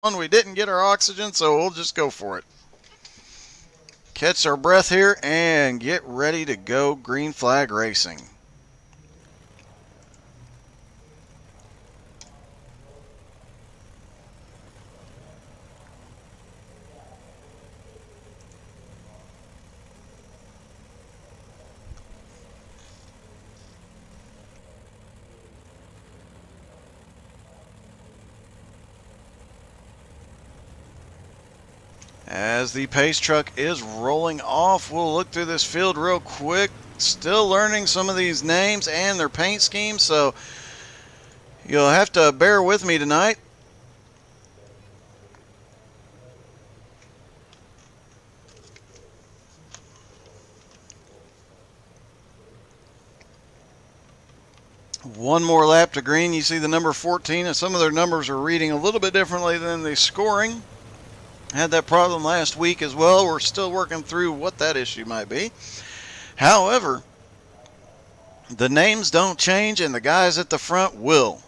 We didn't get our oxygen, so we'll just go for it. Catch our breath here and get ready to go green flag racing. As the pace truck is rolling off, we'll look through this field real quick. Still learning some of these names and their paint schemes, so you'll have to bear with me tonight. One more lap to green. You see the number 14, and some of their numbers are reading a little bit differently than the scoring. Had that problem last week as well. We're still working through what that issue might be. However, the names don't change, and the guys at the front will.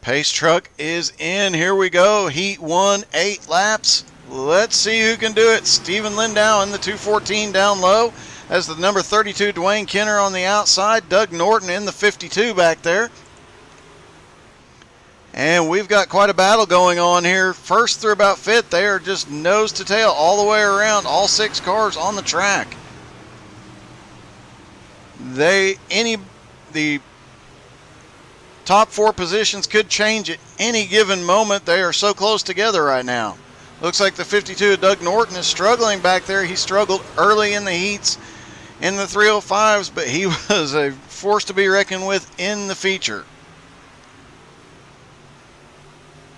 Pace truck is in. Here we go. Heat 1, 8 laps. Let's see who can do it. Steven Lindau in the 214 down low. As the number 32, Dwayne Kenner on the outside. Doug Norton in the 52 back there. And we've got quite a battle going on here. First through about fifth, they are just nose to tail all the way around. All 6 cars on the track. The top 4 positions could change at any given moment. They are so close together right now. Looks like the 52 of Doug Norton is struggling back there. He struggled early in the heats in the 305s, but he was a force to be reckoned with in the feature.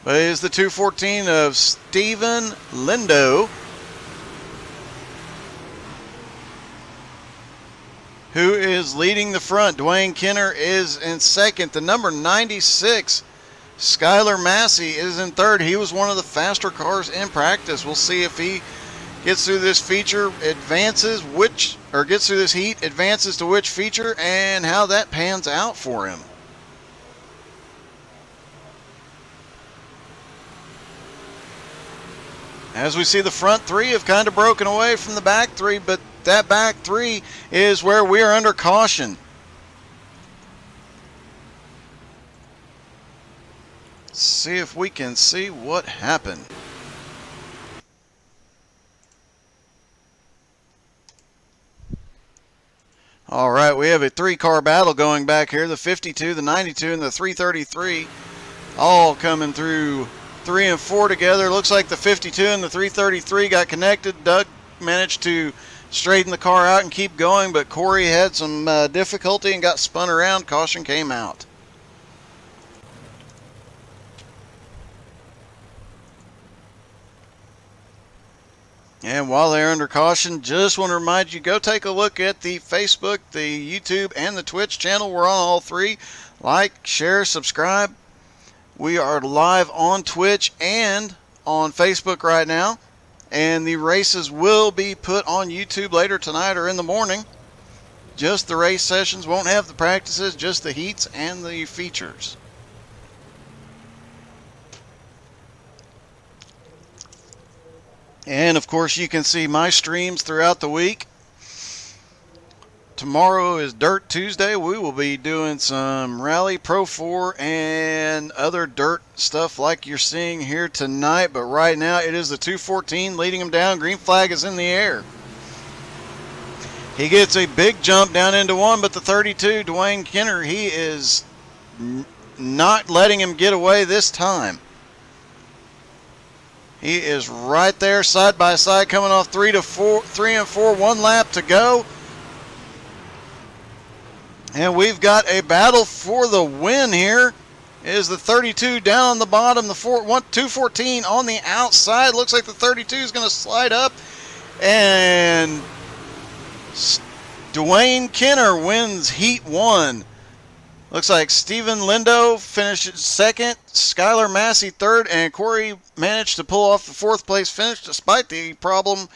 But it is the 214 of Steven Lindo who is leading the front. Dwayne Kenner is in second. The number 96, Skylar Massey, is in third. He was one of the faster cars in practice. We'll see if he gets through this feature, gets through this heat, advances to which feature, and how that pans out for him. As we see, the front 3 have kind of broken away from the back 3, but that back 3 is where we are under caution. Let's see if we can see what happened. All right, we have a 3-car battle going back here. The 52, the 92, and the 333 all coming through 3 and 4 together. Looks like the 52 and the 333 got connected. Doug managed to straighten the car out and keep going, but Corey had some difficulty and got spun around. Caution came out. And while they're under caution, just want to remind you, go take a look at the Facebook, the YouTube, and the Twitch channel. We're on all 3. Like, share, subscribe. We are live on Twitch and on Facebook right now. And the races will be put on YouTube later tonight or in the morning. Just the race sessions, won't have the practices, just the heats and the features. And of course, you can see my streams throughout the week. Tomorrow is Dirt Tuesday. We will be doing some Rally Pro 4 and other dirt stuff like you're seeing here tonight. But right now, it is the 214 leading him down. Green flag is in the air. He gets a big jump down into 1, but the 32, Dwayne Kenner, he is not letting him get away this time. He is right there side by side coming off 3 and 4, 1 lap to go. And we've got a battle for the win here. It is the 32 down on the bottom, the 214 on the outside. Looks like the 32 is going to slide up. And Dwayne Kenner wins Heat 1. Looks like Steven Lindo finishes second, Skylar Massey third, and Corey managed to pull off the 4th place finish despite the problem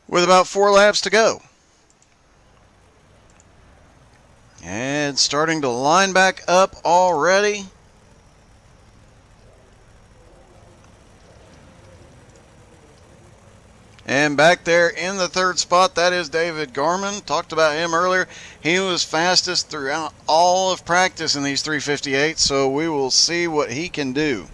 with about 4 laps to go. And starting to line back up already. And back there in the 3rd spot, that is David Garman. Talked about him earlier. He was fastest throughout all of practice in these 358, so we will see what he can do.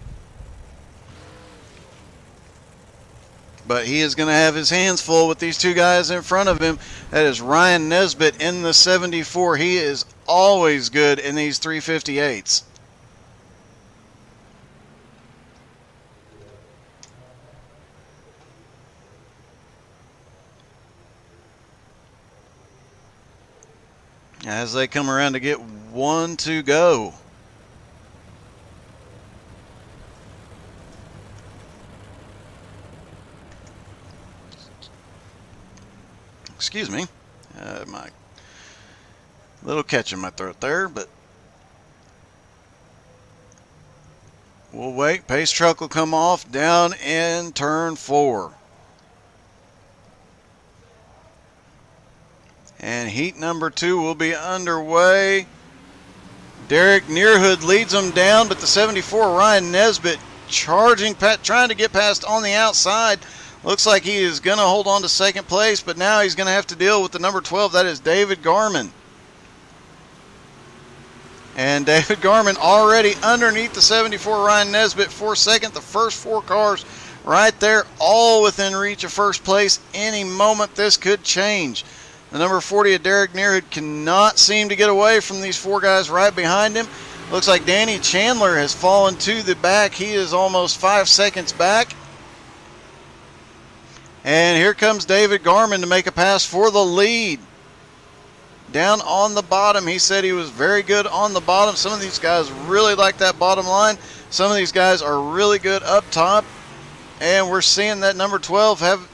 But he is going to have his hands full with these 2 guys in front of him. That is Ryan Nesbitt in the 74. He is always good in these 358s. As they come around to get 1 to go. Excuse me. My little catch in my throat there, but we'll wait. Pace truck will come off down in turn 4. And heat number 2 will be underway. Derek Nearhood leads them down, but the 74, Ryan Nesbitt, charging, trying to get past on the outside. Looks like he is going to hold on to 2nd place, but now he's going to have to deal with the number 12. That is David Garman. And David Garman already underneath the 74, Ryan Nesbitt for 2nd. The first 4 cars right there, all within reach of 1st place. Any moment this could change. The number 40 of Derek Nearhood cannot seem to get away from these 4 guys right behind him. Looks like Danny Chandler has fallen to the back. He is almost 5 seconds back. And here comes David Garman to make a pass for the lead. Down on the bottom, he said he was very good on the bottom. Some of these guys really like that bottom line. Some of these guys are really good up top. And we're seeing that number 12 have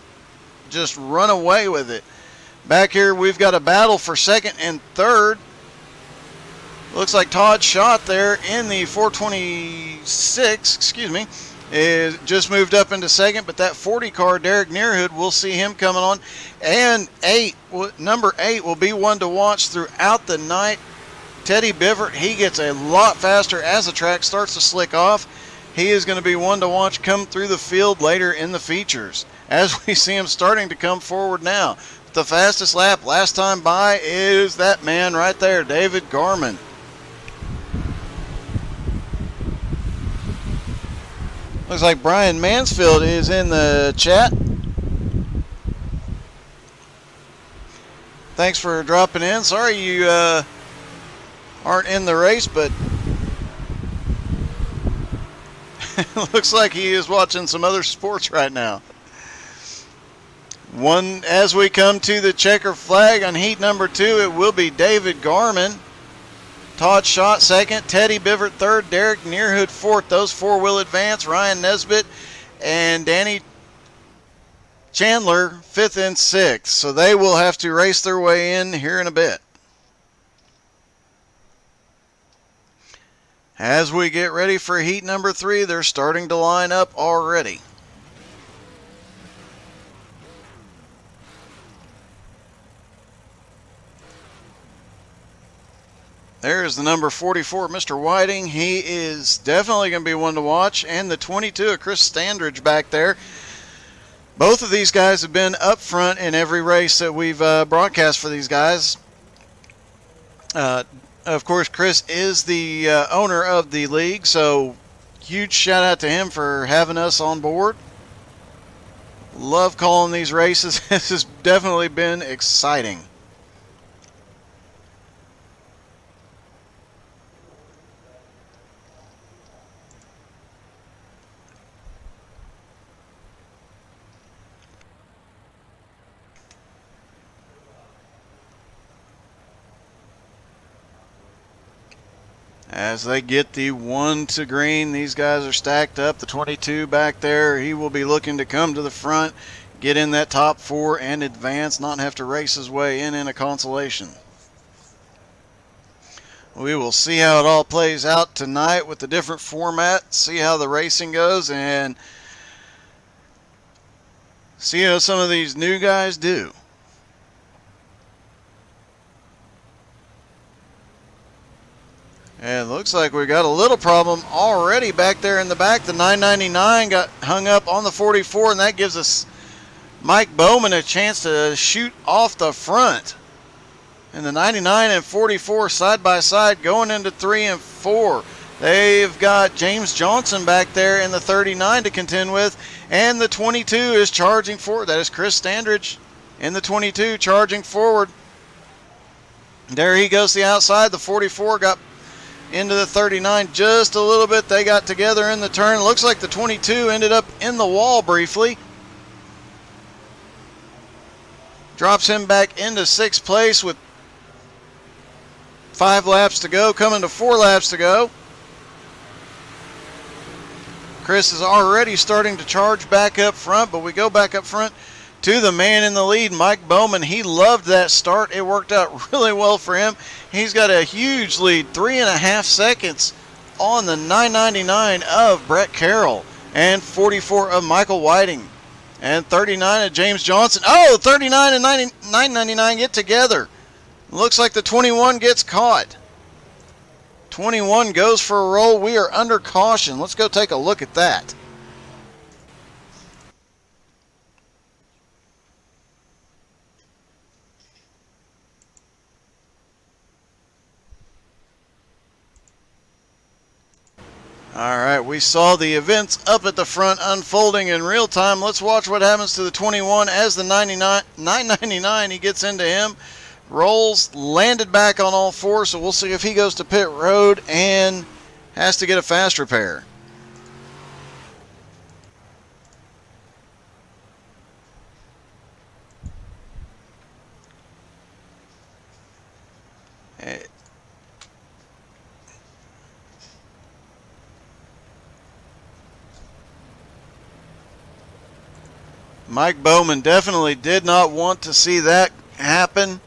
just run away with it. Back here, we've got a battle for 2nd and 3rd. Looks like Todd Schott there in the 426, is just moved up into 2nd, but that 40 car, Derek Nearhood, we'll see him coming on. And number 8 will be one to watch throughout the night. Teddy Bivert, he gets a lot faster as the track starts to slick off. He is going to be one to watch come through the field later in the features, as we see him starting to come forward now. The fastest lap last time by is that man right there, David Garman. Looks like Brian Mansfield is in the chat. Thanks for dropping in. Sorry you aren't in the race, but looks like he is watching some other sports right now. As we come to the checker flag on heat number 2, it will be David Garman. Todd Schott 2nd, Teddy Bivert 3rd, Derek Nearhood 4th. Those 4 will advance. Ryan Nesbitt and Danny Chandler 5th and 6th. So they will have to race their way in here in a bit. As we get ready for heat number 3, they're starting to line up already. There's the number 44, Mr. Whiting. He is definitely going to be one to watch. And the 22 of Chris Standridge back there. Both of these guys have been up front in every race that we've broadcast for these guys. Of course, Chris is the owner of the league, so huge shout out to him for having us on board. Love calling these races. This has definitely been exciting. As they get the 1 to green, these guys are stacked up. The 22 back there, he will be looking to come to the front, get in that top 4 and advance, not have to race his way in a consolation. We will see how it all plays out tonight with the different formats, see how the racing goes, and See how some of these new guys do. And it looks like we got a little problem already back there in the back. The 999 got hung up on the 44, and that gives us Mike Bowman a chance to shoot off the front. And the 99 and 44 side by side going into 3 and 4. They've got James Johnson back there in the 39 to contend with, and the 22 is charging forward. That is Chris Standridge in the 22 charging forward. There he goes to the outside. The 44 got into the 39 just a little bit. They got together in the turn. Looks like the 22 ended up in the wall briefly. Drops him back into 6th place with 5 laps to go, coming to 4 laps to go. Chris is already starting to charge back up front, but we go back up front to the man in the lead, Mike Bowman. He loved that start. It worked out really well for him. He's got a huge lead, 3.5 seconds on the 999 of Brett Carroll and 44 of Michael Whiting and 39 of James Johnson. Oh, 39 and 999 get together. Looks like the 21 gets caught. 21 goes for a roll. We are under caution. Let's go take a look at that. All right, we saw the events up at the front unfolding in real time. Let's watch what happens to the 21 as the 999, he gets into him, rolls, landed back on all 4, so we'll see if he goes to pit road and has to get a fast repair. Mike Bowman definitely did not want to see that happen.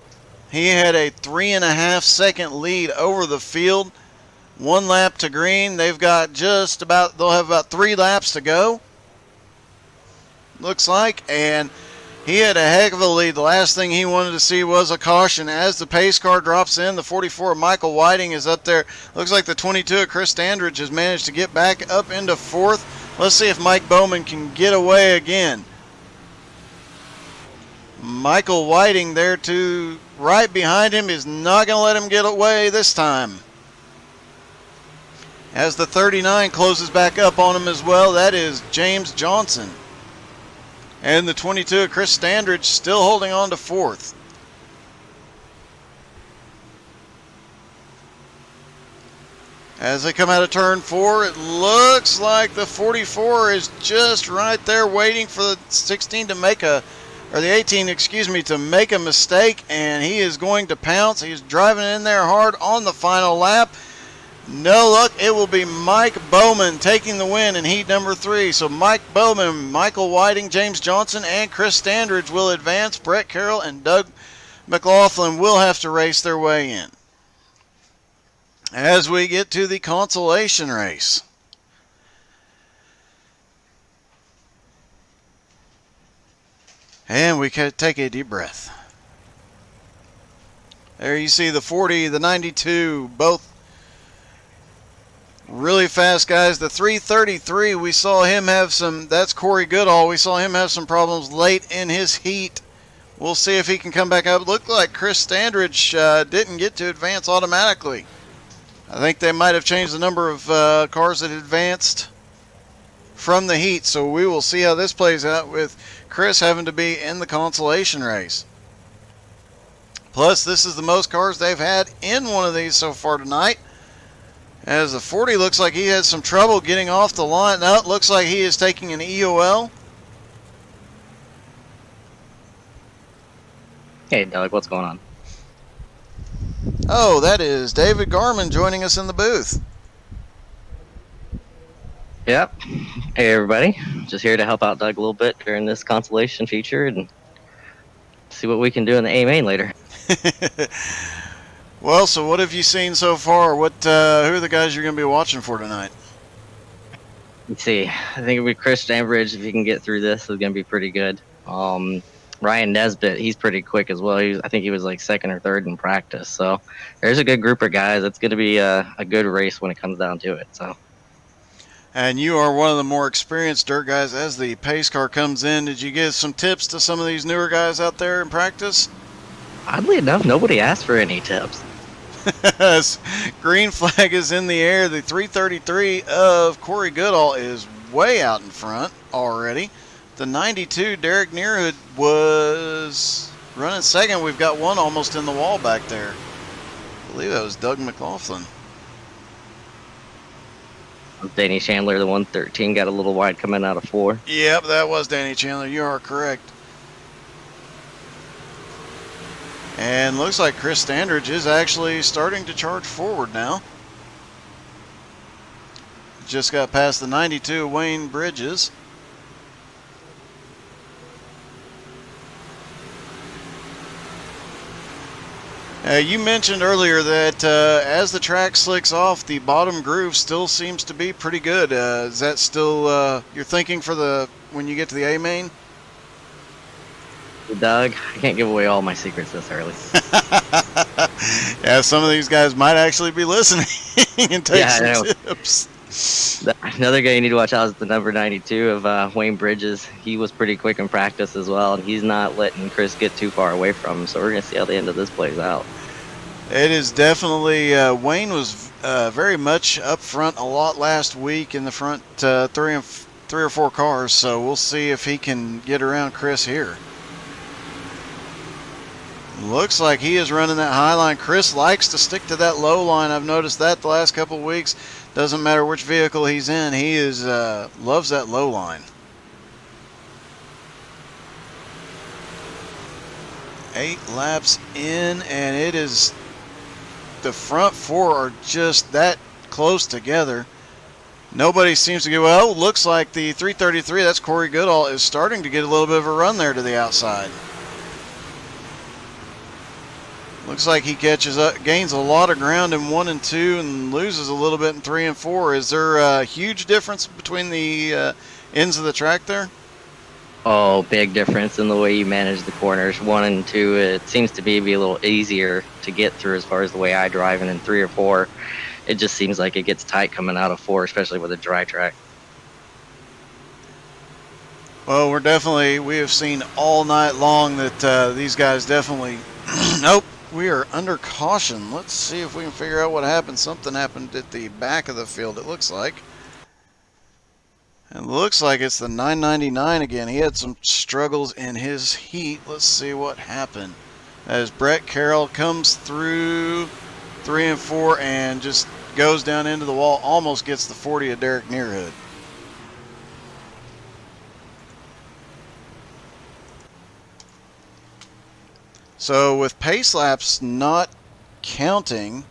He had a 3.5 second lead over the field. 1 lap to green. They'll have about 3 laps to go, looks like, and he had a heck of a lead. The last thing he wanted to see was a caution. As the pace car drops in, the 44 Michael Whiting is up there. Looks like the 22 of Chris Standridge has managed to get back up into 4th. Let's see if Mike Bowman can get away again. Michael Whiting there to right behind him is not going to let him get away this time. As the 39 closes back up on him as well, that is James Johnson. And the 22 of Chris Standridge still holding on to 4th. As they come out of turn 4, it looks like the 44 is just right there waiting for the 16 to make a the 18, to make a mistake, and he is going to pounce. He's driving in there hard on the final lap. No luck. It will be Mike Bowman taking the win in heat number 3. So Mike Bowman, Michael Whiting, James Johnson, and Chris Standridge will advance. Brett Carroll and Doug McLaughlin will have to race their way in. As we get to the consolation race. And we can take a deep breath. There you see the 40, the 92, both really fast guys. The 333, we saw him have some, that's Corey Goodall. We saw him have some problems late in his heat. We'll see if he can come back up. Looked like Chris Standridge didn't get to advance automatically. I think they might have changed the number of cars that advanced from the heat. So we will see how this plays out with Chris having to be in the consolation race. Plus, this is the most cars they've had in one of these so far tonight. As the 40 looks like he has some trouble getting off the line. Now it looks like he is taking an EOL. Hey, Doug, what's going on? Oh, that is David Garman joining us in the booth. Yep. Hey, everybody. Just here to help out Doug a little bit during this consolation feature and see what we can do in the A main later. Well, so what have you seen so far? Who are the guys you're going to be watching for tonight? Let's see. I think with Chris Standridge, if he can get through this, is going to be pretty good. Um, Ryan Nesbitt, he's pretty quick as well. I think he was like second or third in practice. So there's a good group of guys. It's going to be a good race when it comes down to it. So And you are one of the more experienced dirt guys. As the pace car comes in, did you give some tips to some of these newer guys out there in practice? oddly enough, nobody asked for any tips. Green flag is in the air. The 333 of Corey Goodall is way out in front already. The 92, Derek Nearhood, was running second. We've got one almost in the wall back there. I believe that was Doug McLaughlin. Danny Chandler, the 113, got a little wide coming out of 4. Yep, that was Danny Chandler. You are correct. And looks like Chris Standridge is actually starting to charge forward now. Just got past the 92 Wayne Bridges. You mentioned earlier that as the track slicks off, the bottom groove still seems to be pretty good. Is that still your thinking for when you get to the A main? Doug, I can't give away all my secrets this early. Yeah, some of these guys might actually be listening and take some tips. Another guy you need to watch out is the number 92 of Wayne Bridges. He was pretty quick in practice as well, and he's not letting Chris get too far away from him. So we're going to see how the end of this plays out. It is definitely Wayne was very much up front a lot last week in the front three or four cars. So we'll see if he can get around Chris here. Looks like he is running that high line. Chris likes to stick to that low line. I've noticed that the last couple of weeks. Doesn't matter which vehicle he's in. He is loves that low line. 8 laps in, and it is the front 4 are just that close together. Nobody seems to get, well, looks like the 333, that's Corey Goodall, is starting to get a little bit of a run there to the outside. Looks like he catches up, gains a lot of ground in 1 and 2 and loses a little bit in 3 and 4. Is there a huge difference between the ends of the track there? Oh, big difference in the way you manage the corners. 1 and 2, it seems to be a little easier to get through as far as the way I drive. And in 3 or 4, it just seems like it gets tight coming out of 4, especially with a dry track. Well, we have seen all night long that these guys definitely, nope. We are under caution. Let's see if we can figure out what happened. Something happened at the back of the field, it looks like. It looks like it's the 999 again. He had some struggles in his heat. Let's see what happened. As Brett Carroll comes through 3 and 4 and just goes down into the wall, almost gets the 40 of Derek Nearhood. So with pace laps not counting,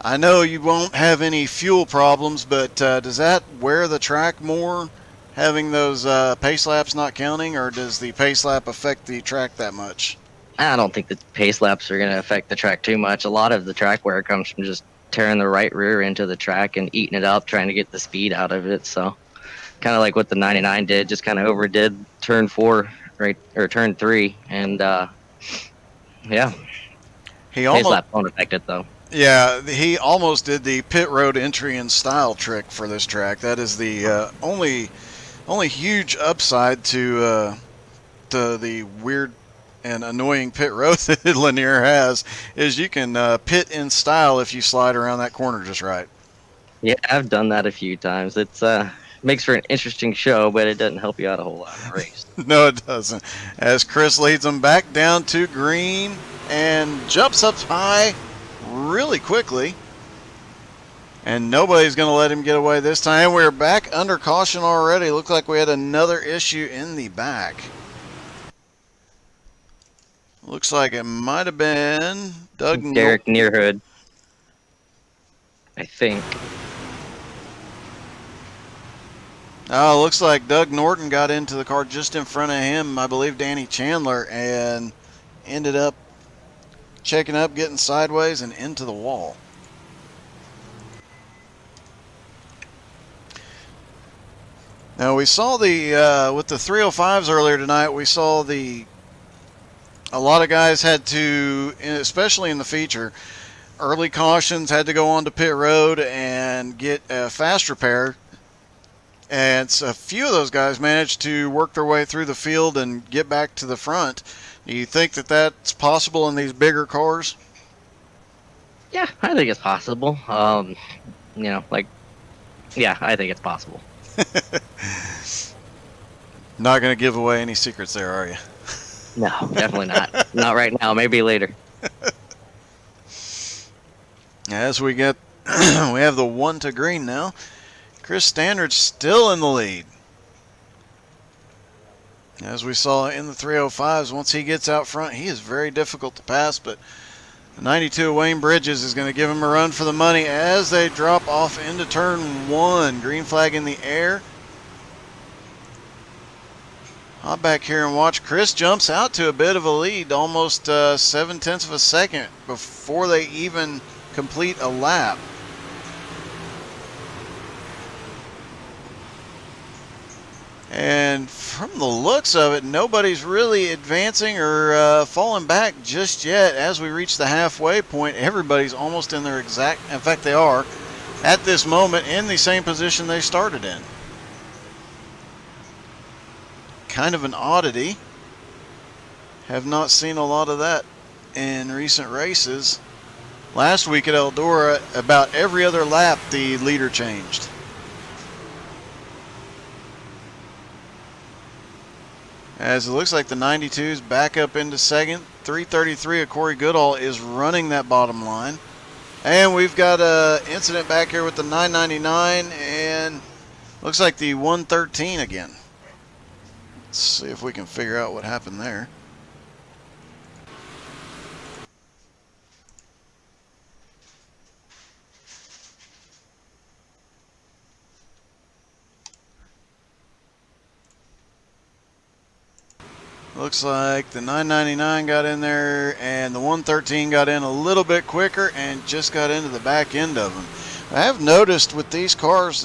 I know you won't have any fuel problems, but does that wear the track more, having those pace laps not counting, or does the pace lap affect the track that much? I don't think the pace laps are going to affect the track too much. A lot of the track wear comes from just tearing the right rear into the track and eating it up, trying to get the speed out of it. So kind of like what the 99 did, just kind of overdid turn 4, right, or turn 3, and yeah. Pace lap won't affect it though. Yeah, he almost did the pit road entry in style trick for this track. That is the only huge upside to the weird and annoying pit road that Lanier has, is you can pit in style if you slide around that corner just right. Yeah, I've done that a few times. It's makes for an interesting show, but it doesn't help you out a whole lot in the race. No, it doesn't. As Chris leads them back down to green and jumps up high really quickly. And nobody's going to let him get away this time. We're back under caution already. Looked like we had another issue in the back. Looks like it might have been Derek Nearhood, I think. Oh, looks like Doug Norton got into the car just in front of him, I believe Danny Chandler, and ended up checking up, getting sideways, and into the wall. Now we saw the with the 305s earlier tonight. We saw a lot of guys had to, especially in the feature, early cautions had to go onto pit road and get a fast repair. And so a few of those guys managed to work their way through the field and get back to the front. Do you think that that's possible in these bigger cars? Yeah, I think it's possible. Yeah, I think it's possible. Not going to give away any secrets there, are you? No, definitely not. Not right now. Maybe later. As we get, we have the 1 to green now. Chris Standridge still in the lead. As we saw in the 305s, once he gets out front, he is very difficult to pass, but the 92 Wayne Bridges is going to give him a run for the money as they drop off into turn 1. Green flag in the air. Hop back here and watch. Chris jumps out to a bit of a lead, almost 7/10 of a second before they even complete a lap. And from the looks of it, nobody's really advancing or falling back just yet. As we reach the halfway point, everybody's almost in their exact, in fact they are, at this moment in the same position they started in. Kind of an oddity. Have not seen a lot of that in recent races. Last week at Eldora, about every other lap the leader changed. As it looks like the 92's back up into second. 333 of Corey Goodall is running that bottom line. And we've got an incident back here with the 999 and looks like the 113 again. Let's see if we can figure out what happened there. Looks like the 999 got in there and the 113 got in a little bit quicker and just got into the back end of them. I have noticed with these cars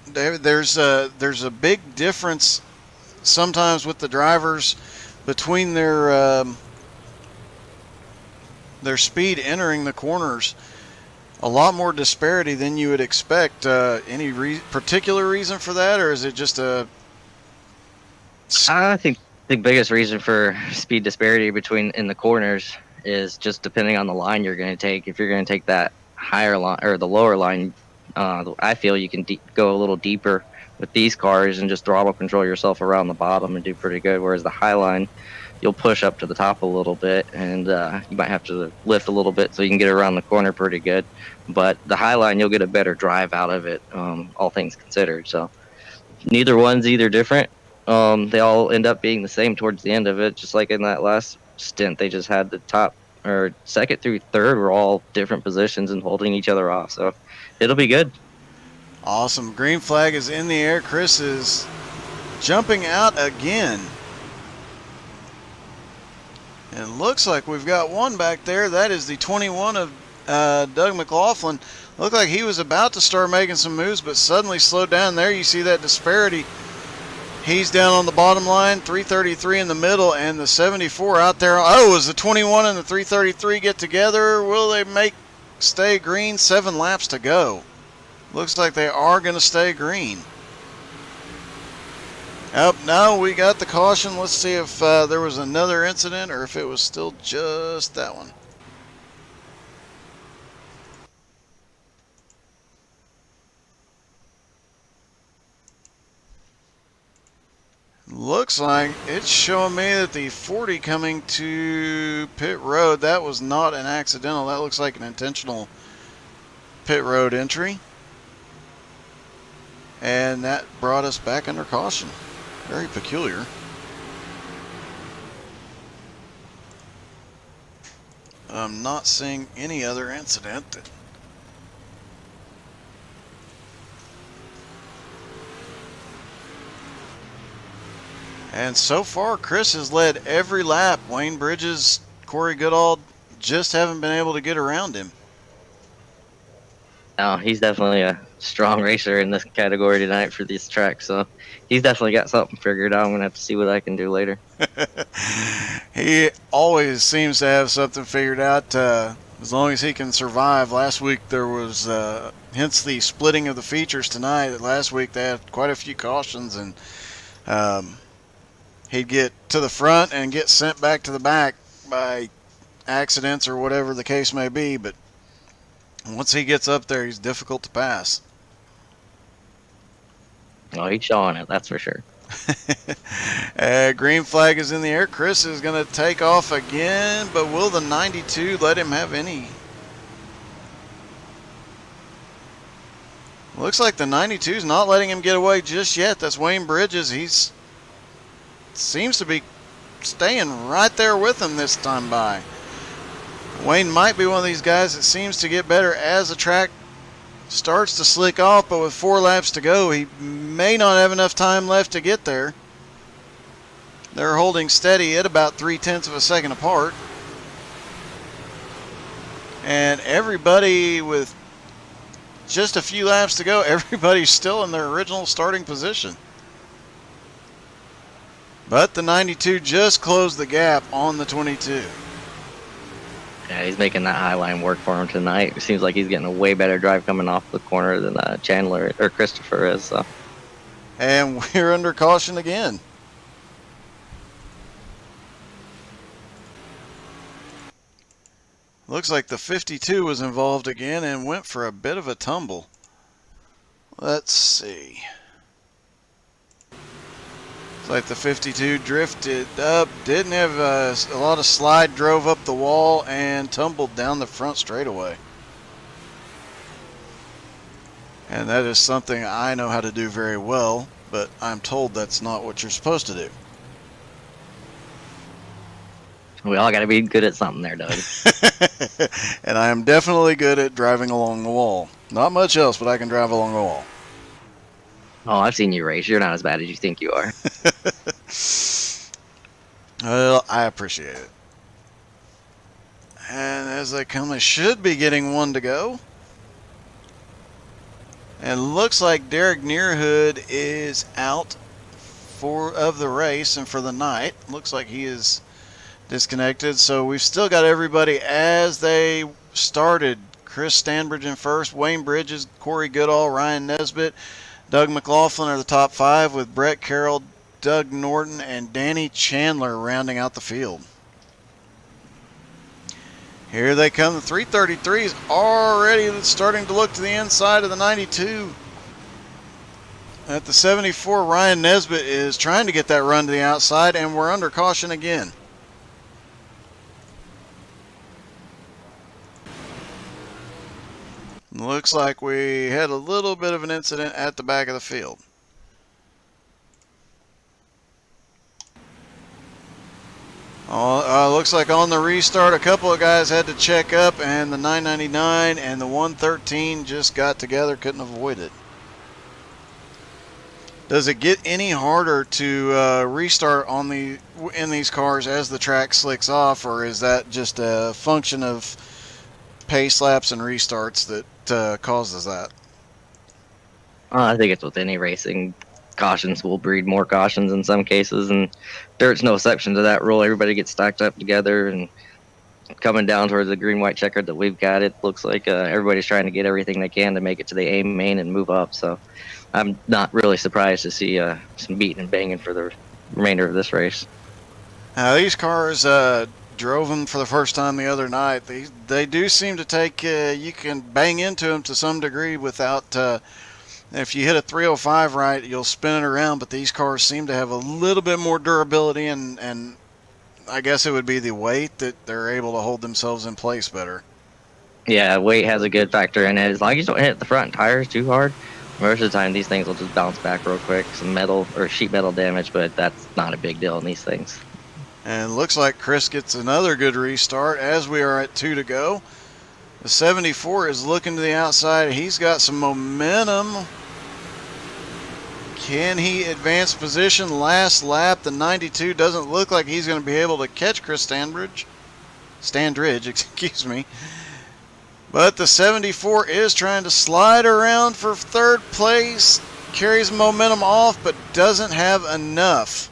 there's a big difference sometimes with the drivers between their speed entering the corners. A lot more disparity than you would expect. Any particular reason for that, or is it just a... I think the biggest reason for speed disparity between in the corners is just depending on the line you're going to take. If you're going to take that higher line or the lower line, I feel you can go a little deeper with these cars and just throttle control yourself around the bottom and do pretty good. Whereas the high line, you'll push up to the top a little bit and you might have to lift a little bit so you can get around the corner pretty good. But the high line, you'll get a better drive out of it, all things considered. So neither one's either different. They all end up being the same towards the end of it, just like in that last stint. They just had the top or second through third were all different positions and holding each other off. So it'll be good. Awesome. Green flag is in the air. Chris is jumping out again. And it looks like we've got one back there. That is the 21 of Doug McLaughlin. Looked like he was about to start making some moves, but suddenly slowed down. There you see that disparity. He's down on the bottom line, 333 in the middle, and the 74 out there. Oh, as the 21 and the 333 get together, will they stay green? 7 laps to go. Looks like they are going to stay green. Now we got the caution. Let's see if there was another incident or if it was still just that one. Looks like it's showing me that the 40 coming to pit road, that was not an accidental. That looks like an intentional pit road entry. And that brought us back under caution. Very peculiar. I'm not seeing any other incident. And so far, Chris has led every lap. Wayne Bridges, Corey Goodall just haven't been able to get around him. No, he's definitely a strong racer in this category tonight for this track. So he's definitely got something figured out. I'm gonna have to see what I can do later. He always seems to have something figured out. As long as he can survive. Last week there was, hence the splitting of the features tonight. Last week they had quite a few cautions, and um, he'd get to the front and get sent back to the back by accidents or whatever the case may be. But once he gets up there, he's difficult to pass. Oh, he's showing it, that's for sure. Green flag is in the air. Chris is going to take off again, but will the 92 let him have any? Looks like the 92 is not letting him get away just yet. That's Wayne Bridges. He's seems to be staying right there with him this time by. Wayne might be one of these guys that seems to get better as the track starts to slick off, but with 4 laps to go, he may not have enough time left to get there. They're holding steady at about 0.3 of a second apart. And everybody with just a few laps to go, everybody's still in their original starting position. But the 92 just closed the gap on the 22. Yeah, he's making that high line work for him tonight. It seems like he's getting a way better drive coming off the corner than Chandler or Christopher is. So. And we're under caution again. Looks like the 52 was involved again and went for a bit of a tumble. Let's see. Looks like the 52 drifted up, didn't have a lot of slide, drove up the wall, and tumbled down the front straightaway. And that is something I know how to do very well, but I'm told that's not what you're supposed to do. We all got to be good at something there, Doug. And I am definitely good at driving along the wall. Not much else, but I can drive along the wall. Oh, I've seen you race. You're not as bad as you think you are. Well, I appreciate it. And as they come, they should be getting one to go. And looks like Derek Nearhood is out of the race and for the night. Looks like he is disconnected. So we've still got everybody as they started. Chris Stanbridge in first, Wayne Bridges, Corey Goodall, Ryan Nesbitt, Doug McLaughlin are the top 5 with Brett Carroll, Doug Norton, and Danny Chandler rounding out the field. Here they come. The 333 is already starting to look to the inside of the 92. At the 74, Ryan Nesbitt is trying to get that run to the outside, and we're under caution again. Looks like we had a little bit of an incident at the back of the field. Looks like on the restart, a couple of guys had to check up, and the 999 and the 113 just got together, couldn't avoid it. Does it get any harder to restart in these cars as the track slicks off, or is that just a function of pace laps and restarts that causes that? I think it's with any racing. Cautions will breed more cautions in some cases, and dirt's no exception to that rule. Everybody gets stacked up together, and coming down towards the green-white checkered that we've got, it looks like everybody's trying to get everything they can to make it to the A main and move up. So I'm not really surprised to see some beating and banging for the remainder of this race. These cars drove them for the first time the other night. They do seem to take, you can bang into them to some degree without, if you hit a 305 right, you'll spin it around, but these cars seem to have a little bit more durability, and I guess it would be the weight that they're able to hold themselves in place better. Yeah, weight has a good factor in it. As long as you don't hit the front tires too hard, most of the time these things will just bounce back real quick. Some metal or sheet metal damage, but that's not a big deal in these things. And it looks like Chris gets another good restart as we are at 2 to go. The 74 is looking to the outside. He's got some momentum. Can he advance position last lap? The 92 doesn't look like he's going to be able to catch Chris Standridge, excuse me. But the 74 is trying to slide around for third place. Carries momentum off, but doesn't have enough.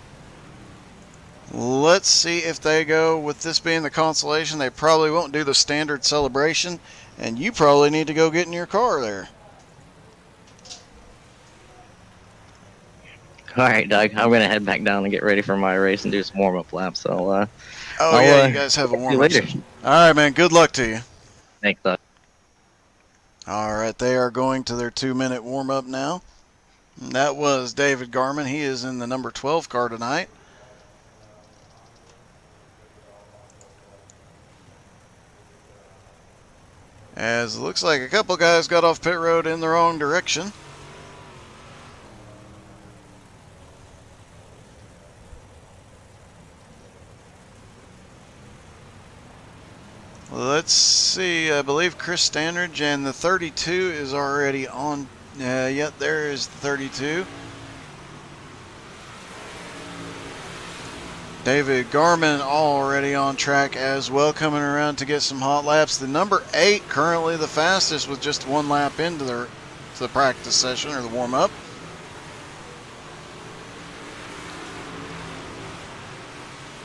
Let's see if they go with this being the consolation. They probably won't do the standard celebration, and you probably need to go get in your car there. All right, Doug. I'm gonna head back down and get ready for my race and do some warm-up laps. So, Oh, yeah, you guys have a see you warm-up. later. All right, man. Good luck to you. Thanks, Doug. All right, they are going to their 2-minute warm-up now. And that was David Garman. He is in the number 12 car tonight. As it looks like a couple guys got off pit road in the wrong direction. Let's see. I believe Chris Standridge and the 32 is already on. Yep, there is the 32. David Garman already on track as well, coming around to get some hot laps. The number 8 currently the fastest with just 1 lap into the practice session or the warm-up.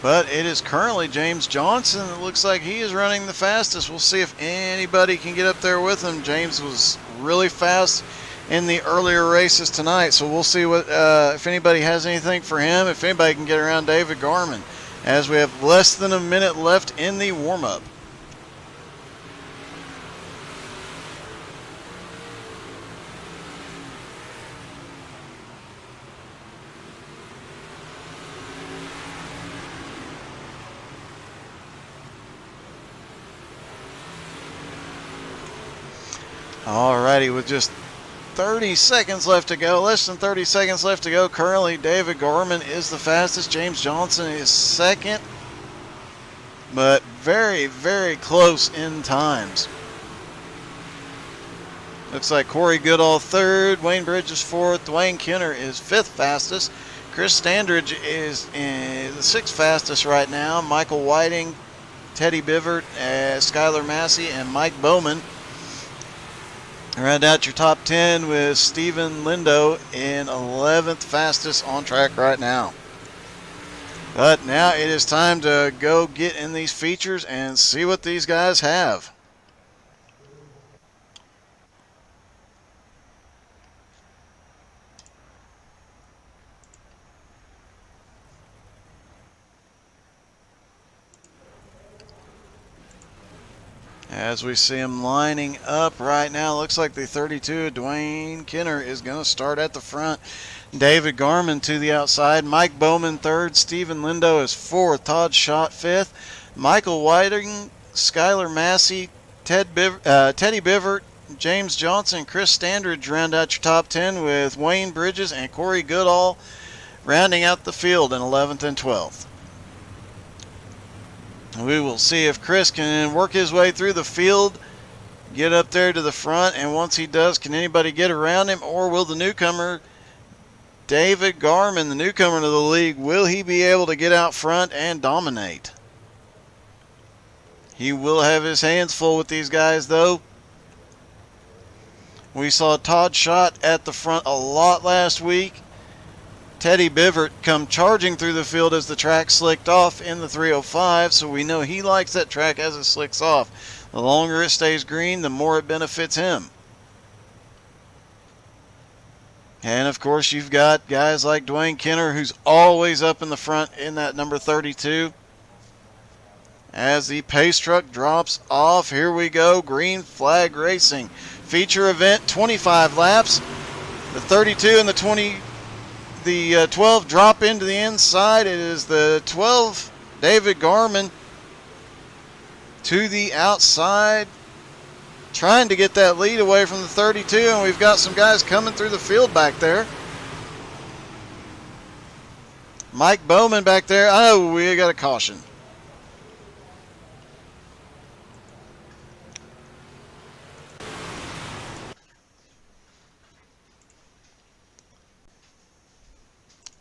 But it is currently James Johnson. It looks like he is running the fastest. We'll see if anybody can get up there with him. James was really fast in the earlier races tonight, so we'll see what if anybody has anything for him, if anybody can get around David Garman, as we have less than a minute left in the warm-up. Alrighty, with just 30 seconds left to go, less than 30 seconds left to go. Currently, David Garman is the fastest. James Johnson is second, but very, very close in times. Looks like Corey Goodall third, Wayne Bridges fourth, Dwayne Kenner is fifth fastest. Chris Standridge is the sixth fastest right now. Michael Whiting, Teddy Bivert, Skylar Massey, and Mike Bowman round out your top 10 with Steven Lindo in 11th fastest on track right now. But now it is time to go get in these features and see what these guys have. As we see him lining up right now, looks like the 32, Dwayne Kenner, is going to start at the front. David Garman to the outside. Mike Bowman third. Stephen Lindo is fourth. Todd Schott fifth. Michael Whiting, Skylar Massey, Teddy Bivert, James Johnson, Chris Standridge round out your top 10 with Wayne Bridges and Corey Goodall rounding out the field in 11th and 12th. We will see if Chris can work his way through the field, get up there to the front, and once he does, can anybody get around him, or will the newcomer, David Garman, the newcomer to the league, will he be able to get out front and dominate? He will have his hands full with these guys, though. We saw Todd Schott at the front a lot last week. Teddy Bivert come charging through the field as the track slicked off in the 305, so we know he likes that track as it slicks off. The longer it stays green, the more it benefits him. And of course, you've got guys like Dwayne Kenner, who's always up in the front in that number 32. As the pace truck drops off, here we go, green flag racing. Feature event, 25 laps. The 32 and the 12 drop into the inside. It is the 12, David Garman, to the outside, trying to get that lead away from the 32, and we've got some guys coming through the field back there. Mike Bowman back there. Oh, we got a caution.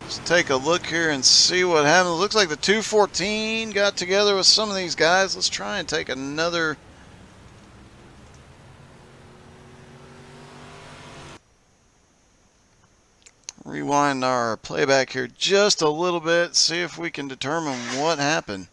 Let's take a look here and see what happened. It looks like the 214 got together with some of these guys. Let's try and take another rewind our playback here just a little bit, see if we can determine what happened.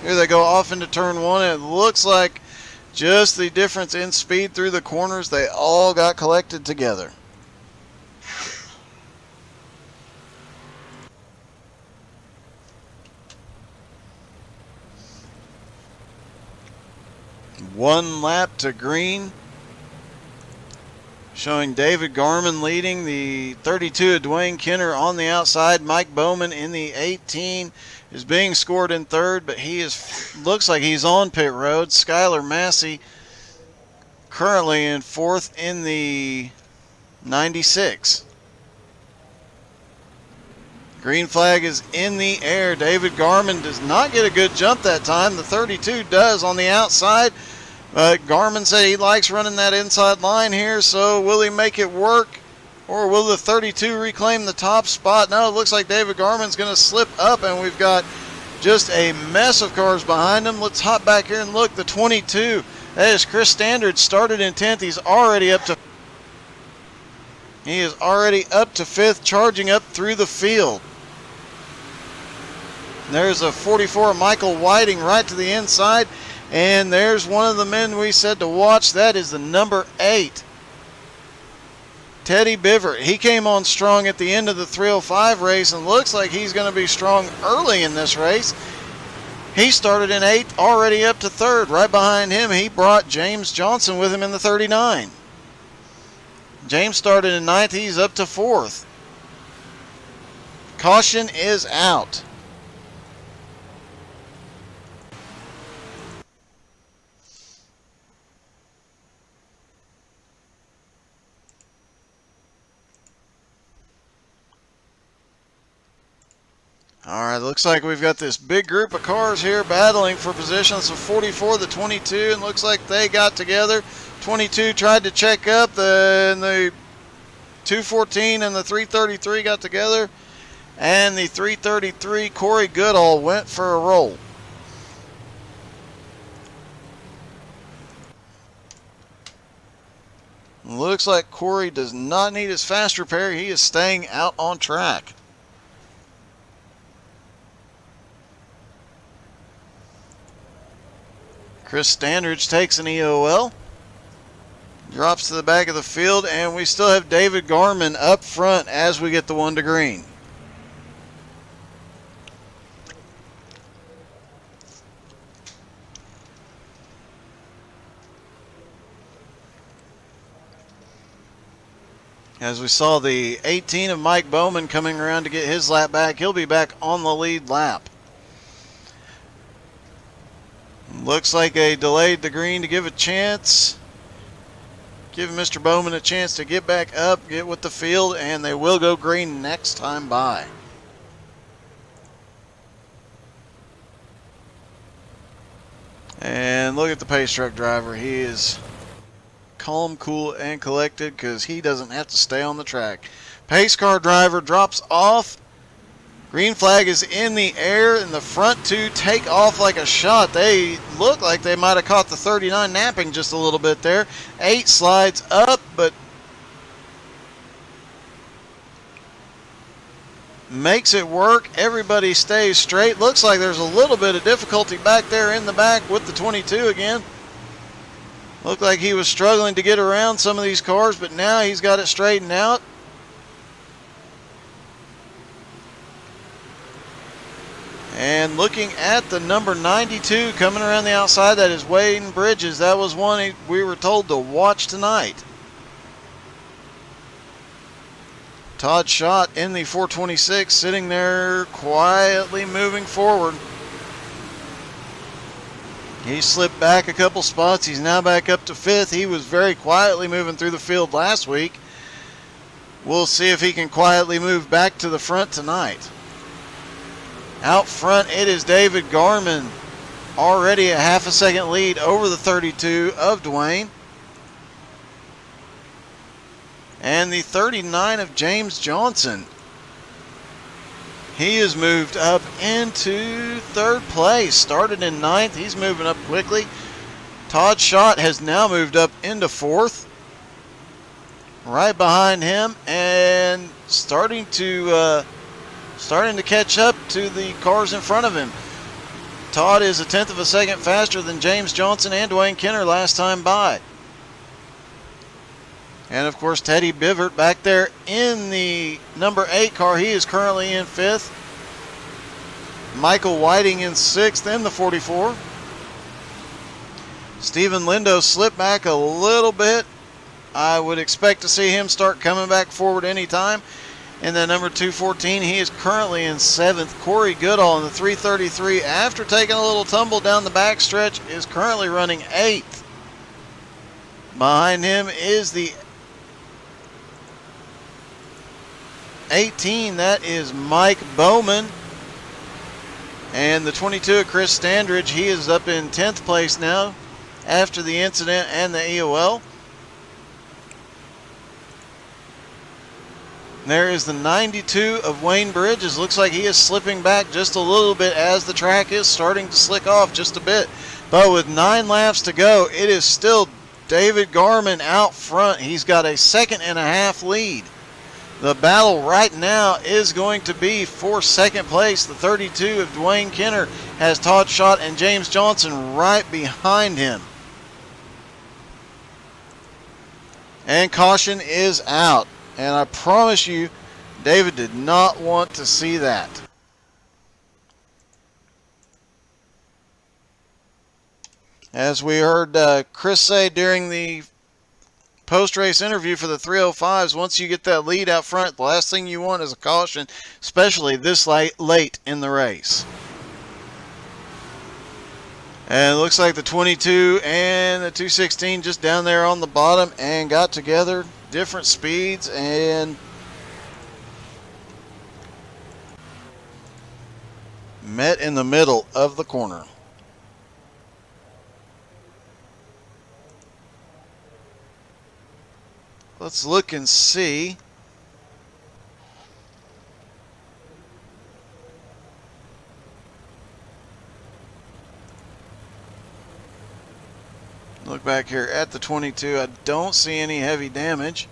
Here they go off into turn one. It looks like just the difference in speed through the corners, they all got collected together. One lap to green, showing David Garman leading, the 32 of Dwayne Kenner on the outside. Mike Bowman in the 18 is being scored in third, but looks like he's on pit road. Skylar Massey currently in fourth in the 96. Green flag is in the air. David Garman does not get a good jump that time. The 32 does on the outside. But Garman said he likes running that inside line here, so will he make it work? Or will the 32 reclaim the top spot? No, it looks like David Garman's going to slip up, and we've got just a mess of cars behind him. Let's hop back here and look. The 22, that is Chris Standard, started in 10th. He is already up to 5th, charging up through the field. There's a 44, Michael Whiting, right to the inside. And there's one of the men we said to watch. That is the number 8, Teddy Bivert. He came on strong at the end of the 305 race and looks like he's going to be strong early in this race. He started in 8th, already up to 3rd. Right behind him, he brought James Johnson with him in the 39. James started in 9th. He's up to 4th. Caution is out. All right, looks like we've got this big group of cars here battling for positions of 44, the 22, and looks like they got together. 22 tried to check up, the 214 and the 333 got together, and the 333, Corey Goodall, went for a roll. Looks like Corey does not need his fast repair. He is staying out on track. Chris Standridge takes an EOL, drops to the back of the field, and we still have David Garman up front as we get the one to green. As we saw the 18 of Mike Bowman coming around to get his lap back, he'll be back on the lead lap. Looks like they delayed the green to give a chance. Give Mr. Bowman a chance to get back up, get with the field, and they will go green next time by. And look at the pace truck driver. He is calm, cool, and collected because he doesn't have to stay on the track. Pace car driver drops off. Green flag is in the air, and the front two take off like a shot. They look like they might have caught the 39 napping just a little bit there. 8 slides up, but makes it work. Everybody stays straight. Looks like there's a little bit of difficulty back there in the back with the 22 again. Looked like he was struggling to get around some of these cars, but now he's got it straightened out. And looking at the number 92 coming around the outside, that is Wayne Bridges. That was one we were told to watch tonight. Todd Schott in the 426, sitting there quietly moving forward. He slipped back a couple spots. He's now back up to 5th. He was very quietly moving through the field last week. We'll see if he can quietly move back to the front tonight. Out front, it is David Garman, already a half a second lead over the 32 of Dwayne. And the 39 of James Johnson. He has moved up into third place. Started in ninth. He's moving up quickly. Todd Schott has now moved up into fourth. Right behind him and starting to catch up to the cars in front of him. Todd is a tenth of a second faster than James Johnson and Dwayne Kenner last time by. And of course, Teddy Bivert back there in the number 8 car. He is currently in 5th. Michael Whiting in 6th in the 44. Stephen Lindo slipped back a little bit. I would expect to see him start coming back forward anytime. In the number 214, he is currently in 7th. Corey Goodall in the 333, after taking a little tumble down the backstretch, is currently running 8th. Behind him is the 18, that is Mike Bowman. And the 22 of Chris Standridge, he is up in 10th place now after the incident and the EOL. There is the 92 of Wayne Bridges. Looks like he is slipping back just a little bit as the track is starting to slick off just a bit. But with 9 laps to go, it is still David Garman out front. He's got a 2.5-second lead. The battle right now is going to be for second place. The 32 of Dwayne Kenner has Todd Schott and James Johnson right behind him. And caution is out. And I promise you, David did not want to see that. As we heard Chris say during the post-race interview for the 305s, once you get that lead out front, the last thing you want is a caution, especially this late in the race. And it looks like the 22 and the 216 just down there on the bottom and got together. Different speeds and met in the middle of the corner. Let's look and see. Look back here at the 22. I don't see any heavy damage.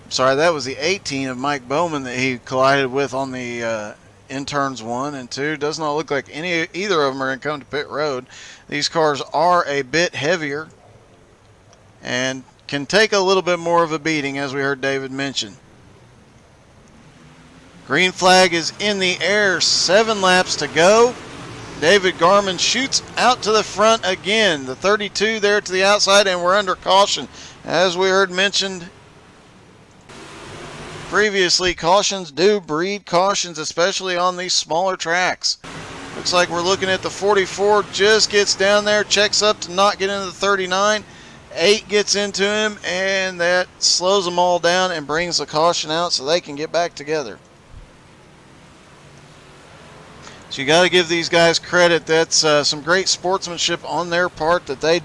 Sorry, that was the 18 of Mike Bowman that he collided with on the in turns 1 and 2. Does not look like either of them are going to come to pit road. These cars are a bit heavier and can take a little bit more of a beating, as we heard David mention. Green flag is in the air. 7 laps to go. David Garman shoots out to the front again. The 32 there to the outside, and we're under caution. As we heard mentioned previously, cautions do breed cautions, especially on these smaller tracks. Looks like we're looking at the 44, just gets down there, checks up to not get into the 39. 8 gets into him, and that slows them all down and brings the caution out so they can get back together. So you got to give these guys credit. That's some great sportsmanship on their part that they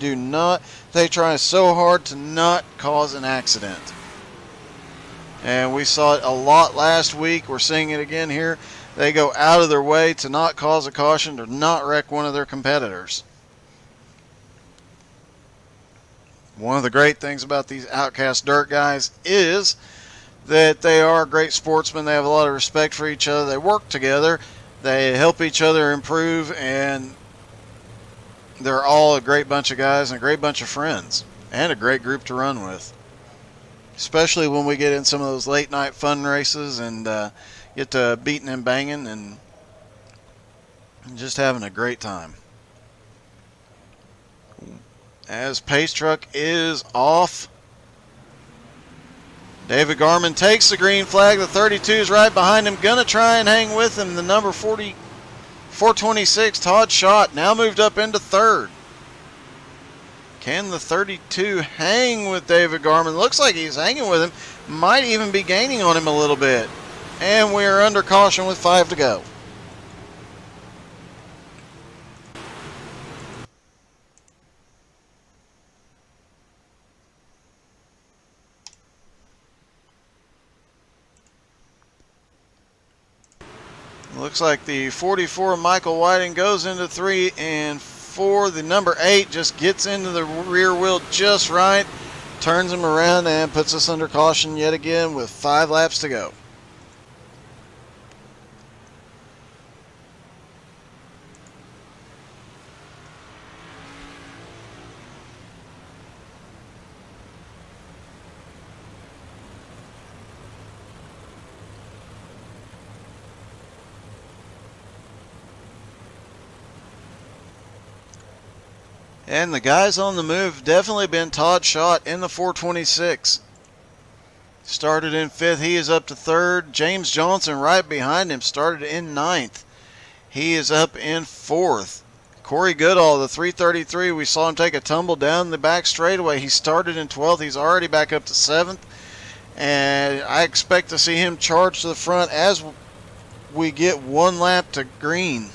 try so hard to not cause an accident. And we saw it a lot last week. We're seeing it again here. They go out of their way to not cause a caution, to not wreck one of their competitors. One of the great things about these Outcast dirt guys is that they are great sportsmen. They have a lot of respect for each other. They work together. They help each other improve, and they're all a great bunch of guys and a great bunch of friends and a great group to run with, especially when we get in some of those late night fun races and get to beating and banging and just having a great time. As pace truck is off, David Garman takes the green flag. The 32 is right behind him. Gonna try and hang with him. The number 426, Todd Schott, now moved up into third. Can the 32 hang with David Garman? Looks like he's hanging with him. Might even be gaining on him a little bit. And we are under caution with 5 to go. Looks like the 44 Michael Whiting goes into 3 and 4. The number 8 just gets into the rear wheel just right, turns him around and puts us under caution yet again with 5 laps to go. And the guys on the move have definitely been Todd Schott in the 426. Started in 5th. He is up to 3rd. James Johnson right behind him started in 9th. He is up in 4th. Corey Goodall, the 333, we saw him take a tumble down the back straightaway. He started in 12th. He's already back up to 7th. And I expect to see him charge to the front as we get 1 lap to green.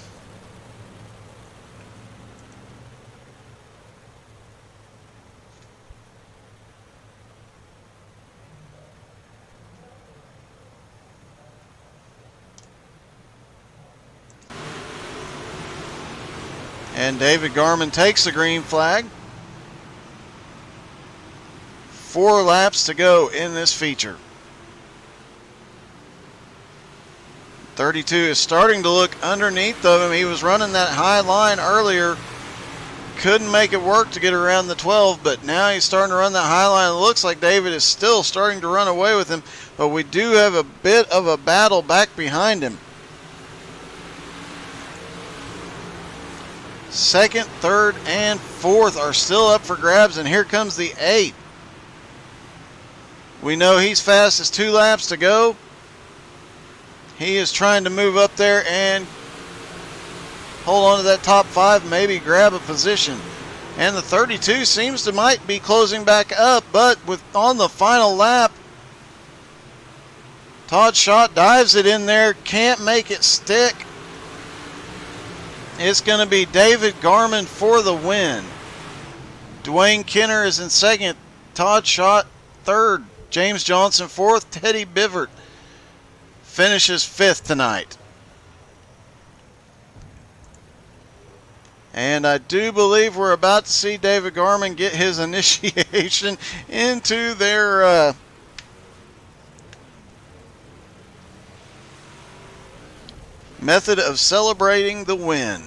And David Garman takes the green flag. 4 laps to go in this feature. 32 is starting to look underneath of him. He was running that high line earlier. Couldn't make it work to get around the 12, but now he's starting to run that high line. It looks like David is still starting to run away with him, but we do have a bit of a battle back behind him. 2nd, 3rd, and 4th are still up for grabs, and here comes the 8. We know he's fast as 2 laps to go. He is trying to move up there and hold on to that top 5, maybe grab a position. And the 32 seems to might be closing back up, but on the final lap, Todd Schott dives it in there, can't make it stick. It's going to be David Garman for the win. Dwayne Kenner is in 2nd. Todd Schott 3rd. James Johnson 4th. Teddy Bivert finishes 5th tonight. And I do believe we're about to see David Garman get his initiation into their method of celebrating the win.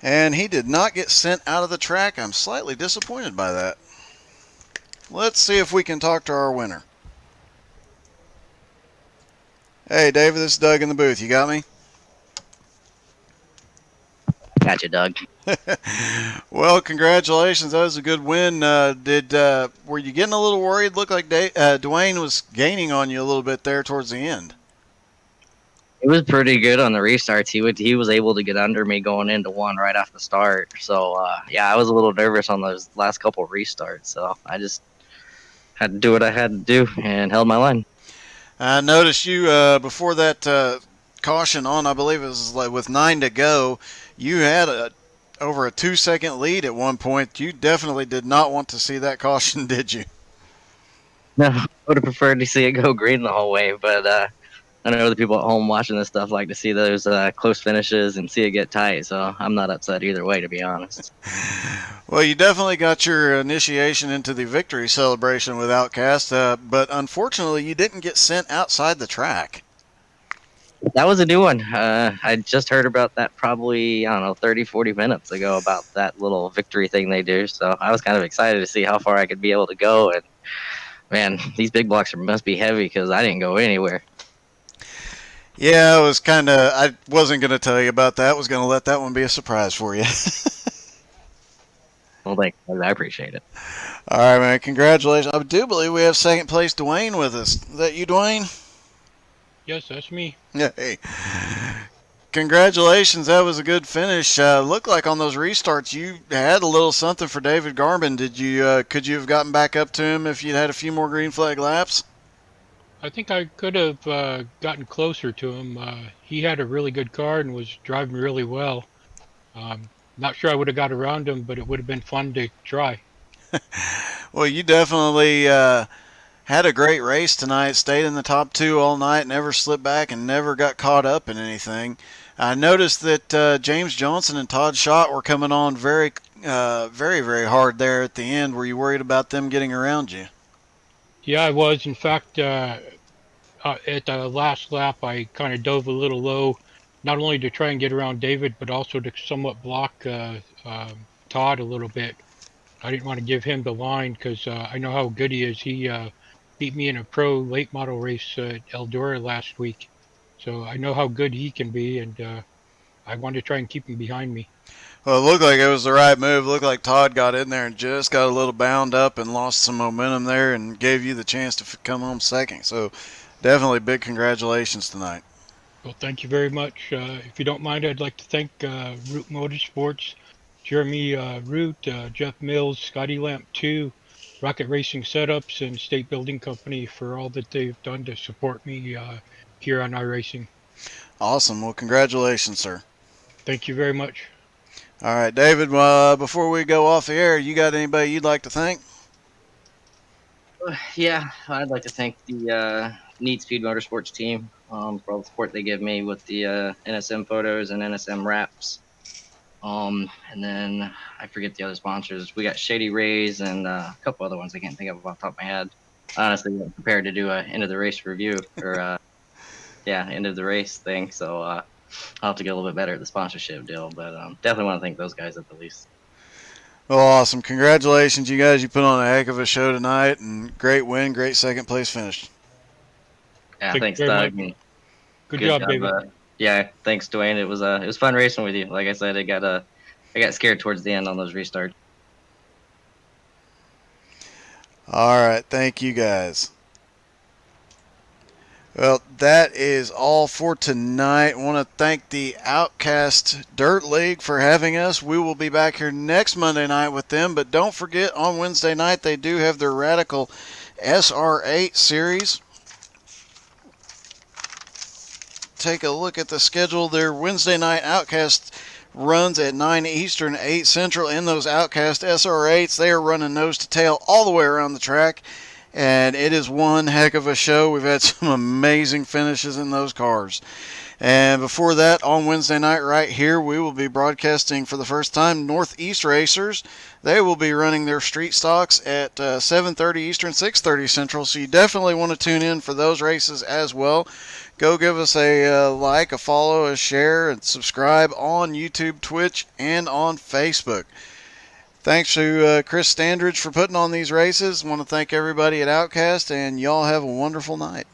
And he did not get sent out of the track. I'm slightly disappointed by that. Let's see if we can talk to our winner. Hey, David, this is Doug in the booth. You got me? Gotcha, Doug. Well, congratulations. That was a good win. Were you getting a little worried? Looked like Dwayne was gaining on you a little bit there towards the end. It was pretty good on the restarts. He was able to get under me going into 1 right off the start. So yeah, I was a little nervous on those last couple restarts. So I just had to do what I had to do and held my line. I noticed you before that caution on. I believe it was like with 9 to go. You had over a 2-second lead at one point. You definitely did not want to see that caution, did you? No, I would have preferred to see it go green the whole way, but I know the people at home watching this stuff like to see those close finishes and see it get tight, so I'm not upset either way, to be honest. Well, you definitely got your initiation into the victory celebration with Outcast, but unfortunately you didn't get sent outside the track. That was a new one. I just heard about that probably, 30, 40 minutes ago about that little victory thing they do, so I was kind of excited to see how far I could be able to go, and man, these big blocks must be heavy because I didn't go anywhere. Yeah, I wasn't going to tell you about that. I was going to let that one be a surprise for you. Well, thanks. I appreciate it. All right, man. Congratulations. I do believe we have 2nd place Dwayne with us. Is that you, Dwayne? Yes, that's me. Yeah. Hey. Congratulations. That was a good finish. Looked like on those restarts you had a little something for David Garman. Could you have gotten back up to him if you'd had a few more green flag laps? I think I could have gotten closer to him. He had a really good car and was driving really well. Not sure I would have got around him, but it would have been fun to try. Well, you definitely had a great race tonight. Stayed in the top two all night, never slipped back, and never got caught up in anything. I noticed that James Johnson and Todd Schott were coming on very hard there at the end. Were you worried about them getting around you? Yeah, I was. In fact, at the last lap, I kind of dove a little low, not only to try and get around David, but also to somewhat block Todd a little bit. I didn't want to give him the line because I know how good he is. He beat me in a pro late model race at Eldora last week. So I know how good he can be, and I wanted to try and keep him behind me. Well, it looked like it was the right move. It looked like Todd got in there and just got a little bound up and lost some momentum there and gave you the chance to come home second. So definitely big congratulations tonight. Well, thank you very much. If you don't mind, I'd like to thank Root Motorsports, Jeremy Root, Jeff Mills, Scotty Lamp 2, Rocket Racing Setups, and State Building Company for all that they've done to support me here on iRacing. Awesome. Well, congratulations, sir. Thank you very much. All right, David, before we go off the air, you got anybody you'd like to thank? Yeah, I'd like to thank the Need Speed Motorsports team for all the support they give me with the NSM photos and NSM wraps. And then I forget the other sponsors. We got Shady Rays and a couple other ones I can't think of off the top of my head. I honestly wasn't prepared to do a end of the race review or end of the race thing. So I'll have to get a little bit better at the sponsorship deal. But definitely want to thank those guys at the least. Well, awesome. Congratulations, you guys. You put on a heck of a show tonight and great win, great second place finish. Yeah, Thank thanks, you very Doug. much. And Good good job, job. David. Yeah, thanks, Dwayne. It was fun racing with you. Like I said, I got scared towards the end on those restarts. All right. Thank you, guys. Well, that is all for tonight. I want to thank the Outcast Dirt League for having us. We will be back here next Monday night with them, but don't forget on Wednesday night they do have their Radical SR8 series. Take a look at the schedule. Their Wednesday night Outcast runs at 9 Eastern, 8 Central in those Outcast SR8s. They are running nose to tail all the way around the track. And it is one heck of a show. We've had some amazing finishes in those cars. And before that, on Wednesday night right here, we will be broadcasting for the first time Northeast Racers. They will be running their street stocks at 7:30 Eastern, 6:30 Central. So you definitely want to tune in for those races as well. Go give us a like, a follow, a share, and subscribe on YouTube, Twitch, and on Facebook. Thanks to Chris Standridge for putting on these races. I want to thank everybody at Outcast, and y'all have a wonderful night.